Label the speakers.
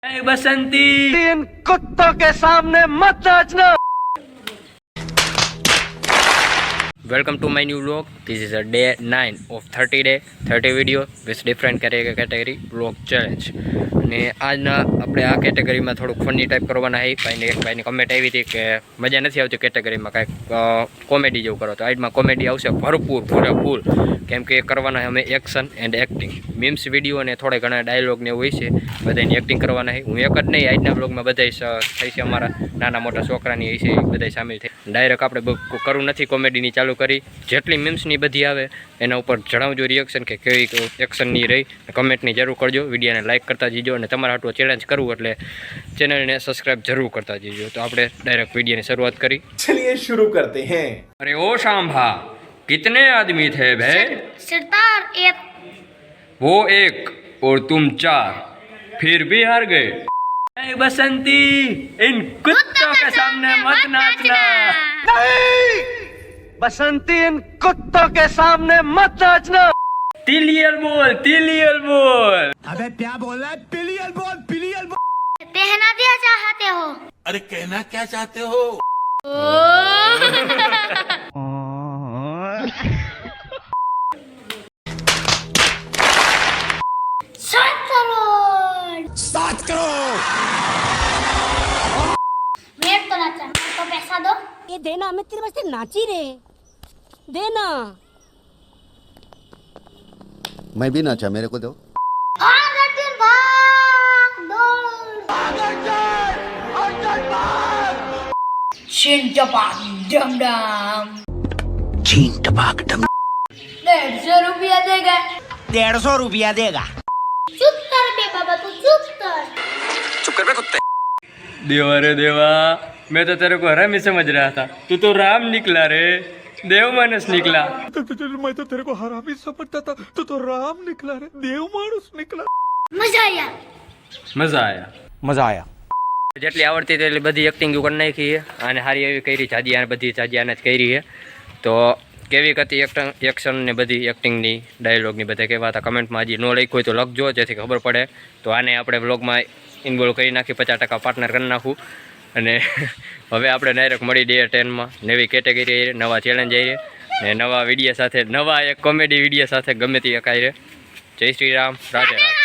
Speaker 1: बसंती
Speaker 2: इन कुत्तों के सामने मत नाचना।
Speaker 1: Welcome to my new vlog. This is a day 9 of 30 video with different category vlog challenge. અને આજના આપણે આ કેટેગરીમાં થોડુંક ફની ટાઈપ કરવાના છે. ભાઈની કમેન્ટ આવી હતી કે મજા નથી આવતી કેટેગરીમાં કાંઈક કોમેડી જેવું કરો, તો આજમાં કોમેડી આવશે પૂરેપૂર. કેમ કે કરવાના છે અમે action and acting, memes video અને થોડા ઘણા ડાયલોગ ને એવું હોય છે, બધાની એક્ટિંગ કરવાના છે. હું એક જ નહીં, આજના બ્લોગમાં બધા થઈ છે, અમારા નાના મોટા છોકરાની હોય છે, બધા સામેલ થઈ. ડાયરેક્ટ આપણે કરવું નથી કોમેડીની ચાલુ કરી. જેટલી મીમ્સની બધી આવે એના ઉપર જણાવજો રિએક્શન કે કેવી એક્શનની રહી. કમેન્ટની જરૂર કરજો, વિડીયોને લાઇક કરતા જજો, અને તમારા હાટું ચેલેન્જ કરવું એટલે ચેનલને સબસ્ક્રાઈબ જરૂર કરતા જજો. તો આપણે ડાયરેક્ટ વિડીયોની શરૂઆત કરી.
Speaker 3: चलिए शुरू करते हैं.
Speaker 1: अरे ओ सांभा, कितने आदमी थे भाई?
Speaker 4: सरदार एक.
Speaker 1: वो एक और तुम 4, फिर भी हार गए. बसंती इन कुत्तों के सामने मत नाचना.
Speaker 2: नहीं, बसंती इन कुत्तों के सामने मत नाचना.
Speaker 1: तिलियल बोल.
Speaker 3: अबे क्या बोल रहा है? पिलियल बोल.
Speaker 4: कहना क्या चाहते हो?
Speaker 3: अरे कहना क्या चाहते हो?
Speaker 4: सात करोड़. वेट तो नाचा, तो पैसा दो.
Speaker 5: ये देना, मैं तेरे वास्ते नाची रे. देना.
Speaker 6: मैं भी नाचा, मेरे को दो.
Speaker 4: छीन टपाक डम डम. 150 रुपया देगा.
Speaker 2: 150 रुपया देगा.
Speaker 4: चुप कर बे बाबा, तू चुप कर.
Speaker 1: देवा रे देवा, मैं तो तेरे को हरामी समझ रहा था, तू तो राम निकला रे, देव मानस निकला.
Speaker 3: मैं तो तेरे को हरामी समझता था, तू तो राम निकला रे, देव मानुस निकला.
Speaker 1: मजा आया. જેટલી આવડતી તેટલી બધી એક્ટિંગ કરી નાખી છે, અને સારી એવી કરી જાદિયા, બધી જાદિયાને જ કરી છે. તો કેવી હતી એક્શન ને બધી એક્ટિંગની, ડાયલોગની બધા કેવા હતા કમેન્ટમાં હજી ન લખ્યું હોય તો લખજો, જેથી ખબર પડે. તો આને આપણે વ્લોગમાં ઇન્વોલ્વ કરી નાખી, 50% પાર્ટનર કરી નાખું. અને હવે આપણે ડાયરેક્ટ મળી ડે 10માં નવી કેટેગરી, નવા ચેલેન્જ આવીએ ને નવા વિડીયો સાથે, નવા એક કોમેડી વિડીયો સાથે ગમે તે એકાય. જય શ્રી રામ, રાધે રાધે.